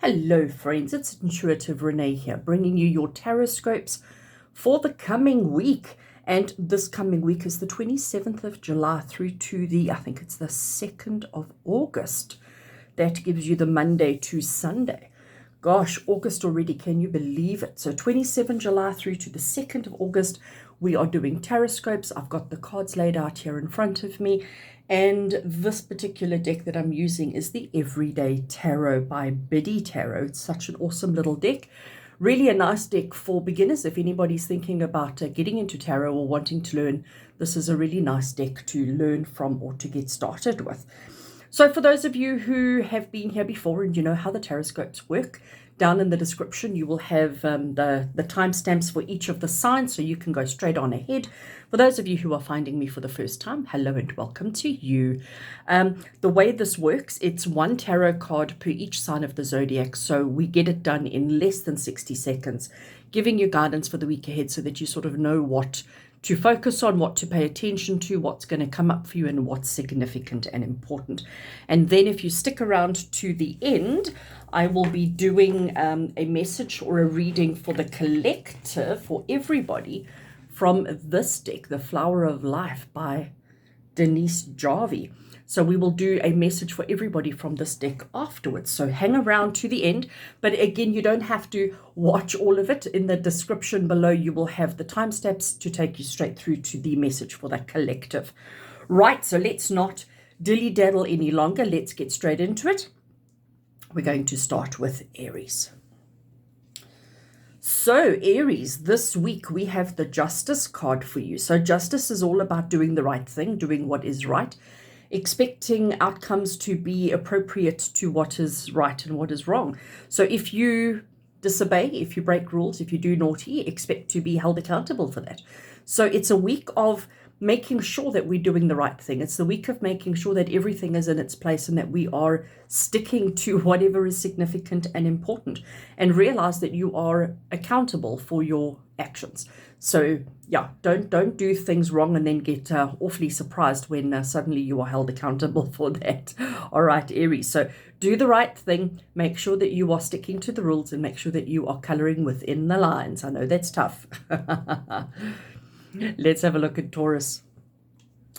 Hello friends, it's Intuitive Rene here, bringing you your TarotScopes for the coming week. And this coming week is the 27th of July through to I think it's the 2nd of August. That gives you the Monday to Sunday. Gosh, August already, can you believe it? So 27 July through to the 2nd of August, we are doing TarotScopes. I've got the cards laid out here in front of me. And this particular deck that I'm using is the Everyday Tarot by Biddy Tarot. It's such an awesome little deck. Really a nice deck for beginners. If anybody's thinking about getting into tarot or wanting to learn, this is a really nice deck to learn from or to get started with. So for those of you who have been here before and you know how the TarotScopes work, down in the description you will have the timestamps for each of the signs, so you can go straight on ahead. For those of you who are finding me for the first time, hello and welcome to you. The way this works, it's one tarot card per each sign of the zodiac, so we get it done in less than 60 seconds, giving you guidance for the week ahead so that you sort of know what to focus on, what to pay attention to, what's going to come up for you and what's significant and important. And then if you stick around to the end, I will be doing a message or a reading for the collective, for everybody, from this deck, The Flower of Life by Denise Jarvie. So we will do a message for everybody from this deck afterwards. So hang around to the end. But again, you don't have to watch all of it. In the description below, you will have the timestamps to take you straight through to the message for that collective. Right, so let's not dilly-daddle any longer. Let's get straight into it. We're going to start with Aries. So Aries, this week we have the Justice card for you. So Justice is all about doing the right thing, doing what is right, expecting outcomes to be appropriate to what is right and what is wrong. So if you disobey, if you break rules, if you do naughty, expect to be held accountable for that. So it's a week of making sure that we're doing the right thing. It's the week of making sure that everything is in its place and that we are sticking to whatever is significant and important, and realize that you are accountable for your actions. So yeah, don't do things wrong and then get awfully surprised when suddenly you are held accountable for that. All right, Aries. So do the right thing. Make sure that you are sticking to the rules and make sure that you are coloring within the lines. I know that's tough. Let's have a look at Taurus.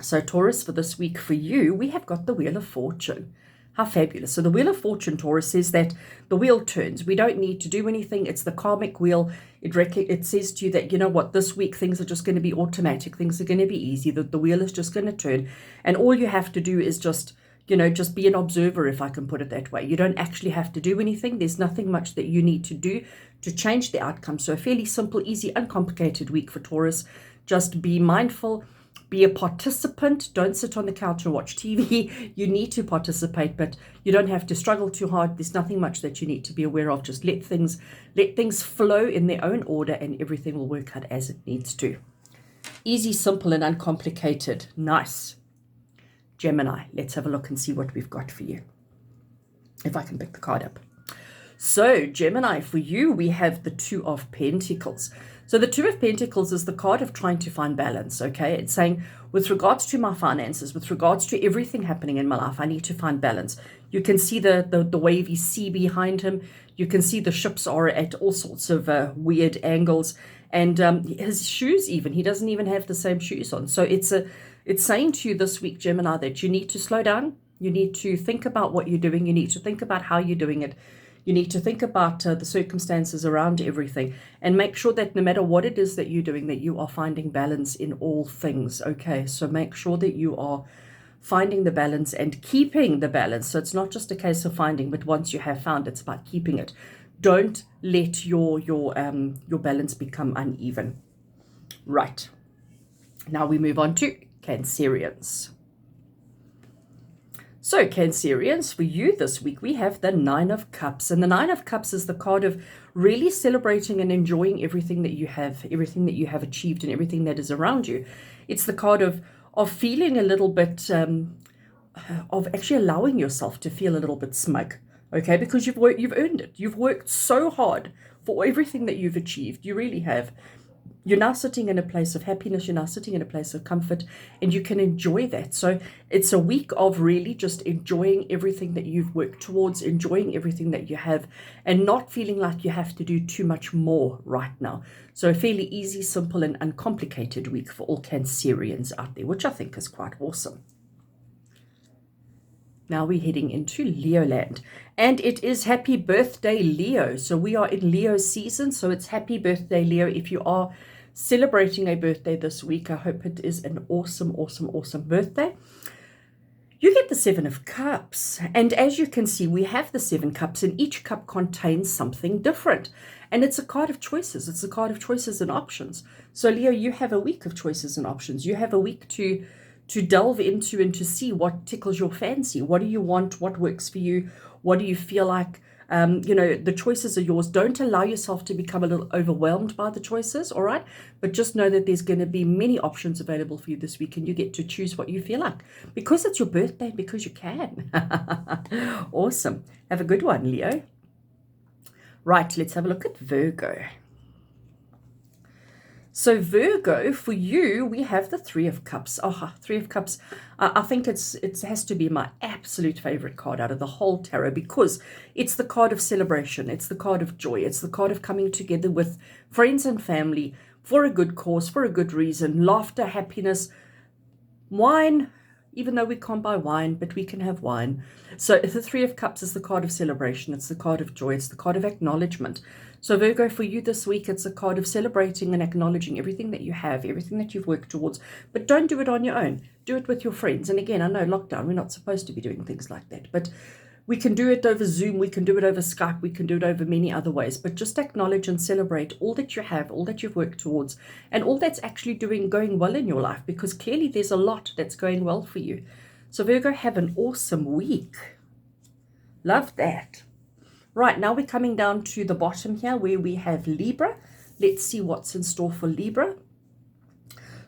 So Taurus, for this week for you, we have got the Wheel of Fortune. How fabulous. So the Wheel of Fortune, Taurus, says that the wheel turns. We don't need to do anything. It's the karmic wheel. It says to you that, you know what, this week things are just going to be automatic. Things are going to be easy. The wheel is just going to turn. And all you have to do is just be an observer, if I can put it that way. You don't actually have to do anything. There's nothing much that you need to do to change the outcome. So a fairly simple, easy, uncomplicated week for Taurus. Just be mindful, be a participant. Don't sit on the couch and watch TV. You need to participate, but you don't have to struggle too hard. There's nothing much that you need to be aware of. Just let things flow in their own order and everything will work out as it needs to. Easy, simple, and uncomplicated. Nice. Gemini, let's have a look and see what we've got for you. If I can pick the card up. So Gemini, for you, we have the Two of Pentacles. So the Two of Pentacles is the card of trying to find balance, okay? It's saying, with regards to my finances, with regards to everything happening in my life, I need to find balance. You can see the wavy sea behind him. You can see the ships are at all sorts of weird angles. And his shoes even, he doesn't even have the same shoes on. So it's saying to you this week, Gemini, that you need to slow down. You need to think about what you're doing. You need to think about how you're doing it. You need to think about the circumstances around everything and make sure that no matter what it is that you're doing, that you are finding balance in all things, okay? So make sure that you are finding the balance and keeping the balance. So it's not just a case of finding, but once you have found, it's about keeping it. Don't let your balance become uneven. Right. Now we move on to Cancerians. So Cancerians, for you this week, we have the Nine of Cups. And the Nine of Cups is the card of really celebrating and enjoying everything that you have achieved and everything that is around you. It's the card of feeling a little bit, of actually allowing yourself to feel a little bit smug, okay? Because you've earned it. You've worked so hard for everything that you've achieved. You really have. You're now sitting in a place of happiness, you're now sitting in a place of comfort, and you can enjoy that. So it's a week of really just enjoying everything that you've worked towards, enjoying everything that you have, and not feeling like you have to do too much more right now. So a fairly easy, simple, and uncomplicated week for all Cancerians out there, which I think is quite awesome. Now we're heading into Leo land, and it is happy birthday Leo. So we are in Leo season, so it's happy birthday Leo. If you are celebrating a birthday this week, I hope it is an awesome, awesome, awesome birthday. You get the 7 of Cups, and as you can see, we have the 7 cups, and each cup contains something different. And it's a card of choices. It's a card of choices and options. So Leo, you have a week of choices and options. You have a week to delve into and to see what tickles your fancy. What do you want? What works for you? What do you feel like? The choices are yours. Don't allow yourself to become a little overwhelmed by the choices, all right? But just know that there's going to be many options available for you this week, and you get to choose what you feel like because it's your birthday, because you can. Awesome. Have a good one, Leo. Right, let's have a look at Virgo. So Virgo, for you, we have the 3 of Cups. Oh, 3 of Cups. I think it has to be my absolute favorite card out of the whole tarot, because it's the card of celebration. It's the card of joy. It's the card of coming together with friends and family for a good cause, for a good reason. Laughter, happiness, wine, even though we can't buy wine, but we can have wine. So the 3 of Cups is the card of celebration. It's the card of joy. It's the card of acknowledgement. So Virgo, for you this week, it's a card of celebrating and acknowledging everything that you have, everything that you've worked towards. But don't do it on your own. Do it with your friends. And again, I know lockdown, we're not supposed to be doing things like that. But we can do it over Zoom. We can do it over Skype. We can do it over many other ways. But just acknowledge and celebrate all that you have, all that you've worked towards, and all that's actually going well in your life, because clearly there's a lot that's going well for you. So Virgo, have an awesome week. Love that. Right, now we're coming down to the bottom here where we have Libra. Let's see what's in store for Libra.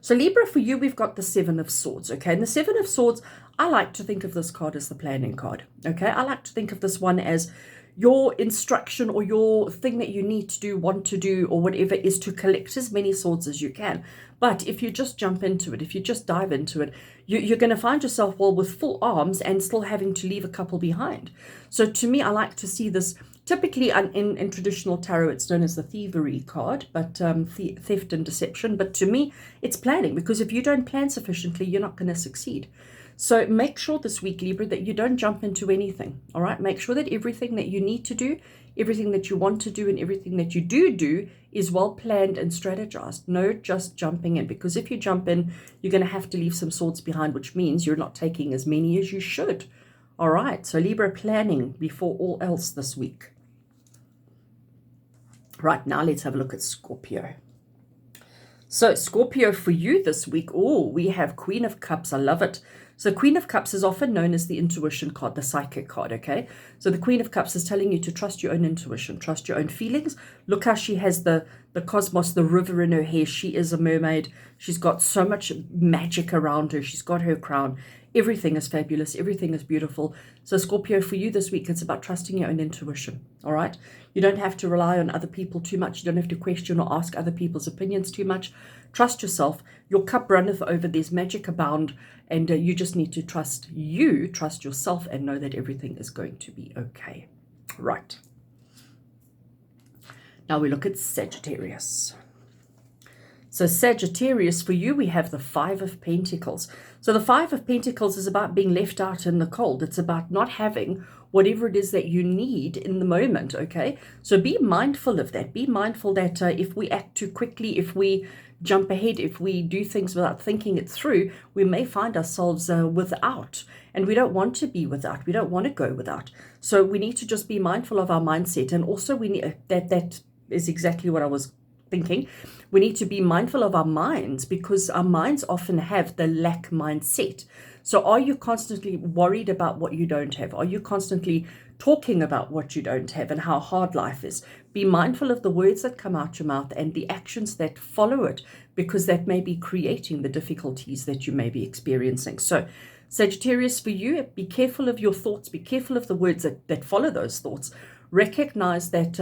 So Libra, for you, we've got the 7 of Swords, okay? And the 7 of Swords, I like to think of this card as the planning card, okay? I like to think of this one as your instruction or your thing that you need to do, want to do, or whatever, is to collect as many swords as you can. But if you just jump into it, if you just dive into it, you're going to find yourself, well, with full arms and still having to leave a couple behind. So to me, I like to see this, typically in traditional tarot, it's known as the thievery card, but theft and deception. But to me, it's planning, because if you don't plan sufficiently, you're not going to succeed. So make sure this week, Libra, that you don't jump into anything, all right? Make sure that everything that you need to do, everything that you want to do, and everything that you do is well planned and strategized. No just jumping in, because if you jump in, you're going to have to leave some swords behind, which means you're not taking as many as you should. All right, so Libra, planning before all else this week. Right, now let's have a look at Scorpio. So Scorpio, for you this week, we have Queen of Cups. I love it. So Queen of Cups is often known as the intuition card, the psychic card, okay? So the Queen of Cups is telling you to trust your own intuition, trust your own feelings. Look how she has the cosmos, the river in her hair. She is a mermaid. She's got so much magic around her. She's got her crown. Everything is fabulous. Everything is beautiful. So Scorpio, for you this week, it's about trusting your own intuition, all right? You don't have to rely on other people too much. You don't have to question or ask other people's opinions too much. Trust yourself. Your cup runneth over. There's magic abound. And you just need to trust yourself, and know that everything is going to be okay. Right. Now we look at Sagittarius. So Sagittarius, for you, we have the 5 of Pentacles. So the 5 of Pentacles is about being left out in the cold. It's about not having whatever it is that you need in the moment, okay? So be mindful of that. Be mindful that if we act too quickly, if we jump ahead, if we do things without thinking it through, we may find ourselves without. And we don't want to be without. We don't want to go without. So we need to just be mindful of our mindset. And also we need that is exactly what I was thinking. We need to be mindful of our minds, because our minds often have the lack mindset. So are you constantly worried about what you don't have? Are you constantly talking about what you don't have and how hard life is? Be mindful of the words that come out your mouth and the actions that follow it, because that may be creating the difficulties that you may be experiencing. So Sagittarius, for you, be careful of your thoughts. Be careful of the words that follow those thoughts. recognize that,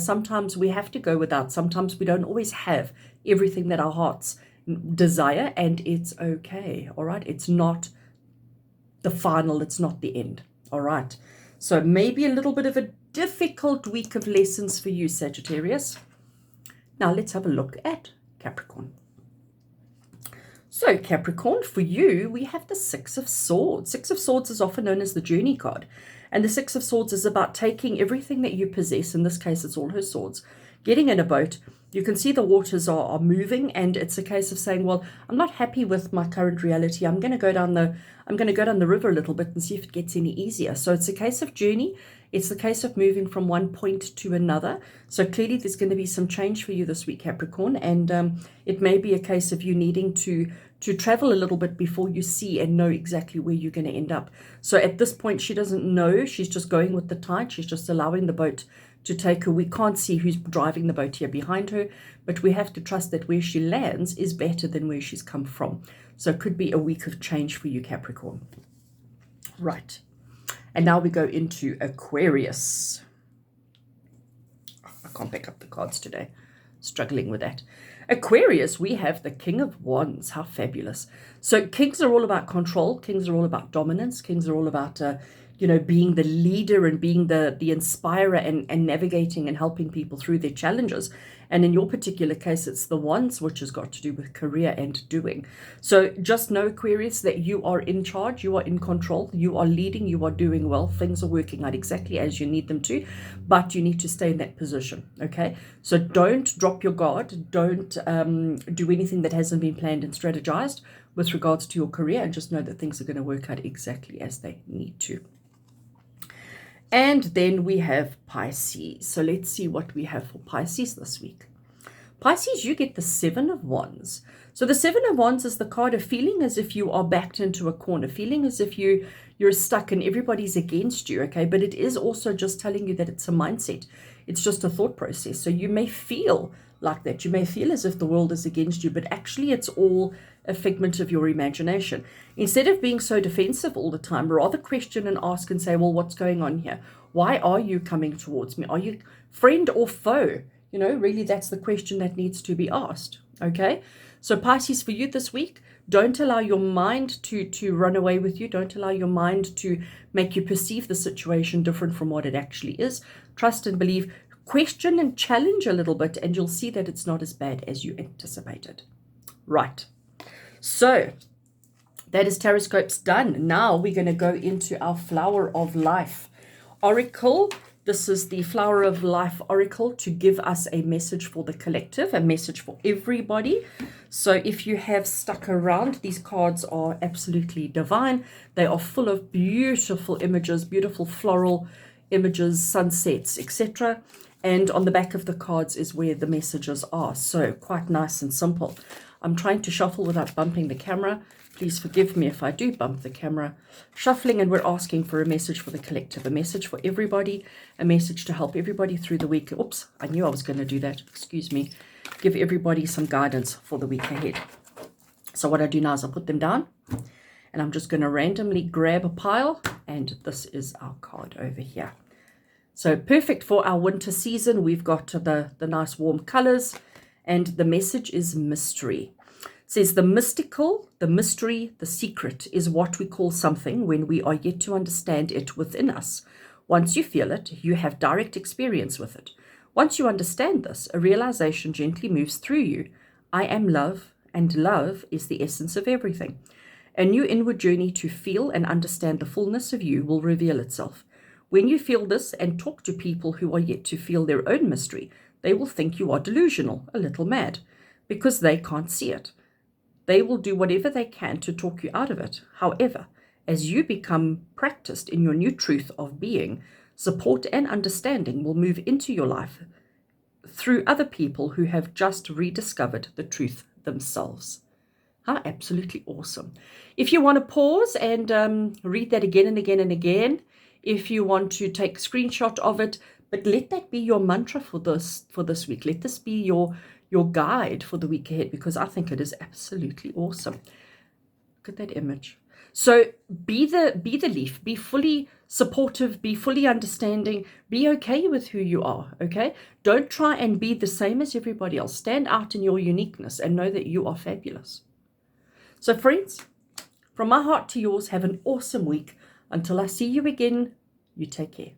sometimes we have to go without. Sometimes we don't always have everything that our hearts desire, and it's okay. All right. It's not the final. It's not the end. All right. So maybe a little bit of a difficult week of lessons for you, Sagittarius. Now let's have a look at Capricorn. So Capricorn, for you, we have the Six of Swords. Six of Swords is often known as the journey card. And the Six of Swords is about taking everything that you possess. In this case, it's all her swords. Getting in a boat. You can see the waters are moving, and it's a case of saying, well, I'm not happy with my current reality. I'm going to go down the river a little bit and see if it gets any easier. So it's a case of journey. It's the case of moving from one point to another. So clearly there's going to be some change for you this week, Capricorn, and it may be a case of you needing to travel a little bit before you see and know exactly where you're going to end up. So at this point, she doesn't know. She's just going with the tide. She's just allowing the boat to take her. We can't see who's driving the boat here behind her, but we have to trust that where she lands is better than where she's come from. So it could be a week of change for you, Capricorn. Right. And now we go into Aquarius. I can't pick up the cards today. Struggling with that. Aquarius, we have the King of Wands. How fabulous. So kings are all about control. Kings are all about dominance. Kings are all about, being the leader and being the inspirer and navigating and helping people through their challenges. And in your particular case, it's the Wands, which has got to do with career and doing. So just know, Aquarius, that you are in charge. You are in control. You are leading. You are doing well. Things are working out exactly as you need them to, but you need to stay in that position. Okay. So don't drop your guard. Don't do anything that hasn't been planned and strategized with regards to your career, and just know that things are going to work out exactly as they need to. And then we have Pisces. So let's see what we have for Pisces this week. Pisces, you get the Seven of Wands. So the Seven of Wands is the card of feeling as if you are backed into a corner, feeling as if you're stuck and everybody's against you, okay? But it is also just telling you that it's a mindset. It's just a thought process. So you may feel like that. You may feel as if the world is against you, but actually it's all a figment of your imagination. Instead of being so defensive all the time, rather question and ask and say, well, what's going on here? Why are you coming towards me? Are you friend or foe? Really that's the question that needs to be asked, okay? So Pisces, for you this week, don't allow your mind to run away with you. Don't allow your mind to make you perceive the situation different from what it actually is. Trust and believe. Question and challenge a little bit, and you'll see that it's not as bad as you anticipated. Right. So that is TarotScopes done. Now we're going to go into our Flower of Life Oracle. This is the Flower of Life Oracle to give us a message for the collective, a message for everybody. So if you have stuck around, these cards are absolutely divine. They are full of beautiful images, beautiful floral images, sunsets, etc. And on the back of the cards is where the messages are. So quite nice and simple. I'm trying to shuffle without bumping the camera. Please forgive me if I do bump the camera. Shuffling, and we're asking for a message for the collective, a message for everybody, a message to help everybody through the week. Oops, I knew I was going to do that. Excuse me. Give everybody some guidance for the week ahead. So what I do now is I put them down, and I'm just going to randomly grab a pile, and this is our card over here. So perfect for our winter season. We've got the nice warm colors, and the message is mystery. It says the mystical, the mystery, the secret is what we call something when we are yet to understand it within us. Once you feel it, you have direct experience with it. Once you understand this, a realization gently moves through you. I am love, and love is the essence of everything. A new inward journey to feel and understand the fullness of you will reveal itself. When you feel this and talk to people who are yet to feel their own mystery, they will think you are delusional, a little mad, because they can't see it. They will do whatever they can to talk you out of it. However, as you become practiced in your new truth of being, support and understanding will move into your life through other people who have just rediscovered the truth themselves. How absolutely awesome. If you want to pause and read that again and again and again, if you want to take a screenshot of it, but let that be your mantra for this week. Let this be your guide for the week ahead, because I think it is absolutely awesome. Look at that image. So be the leaf, be fully supportive, be fully understanding, be okay with who you are, okay? Don't try and be the same as everybody else. Stand out in your uniqueness and know that you are fabulous. So friends, from my heart to yours, have an awesome week. Until I see you again, you take care.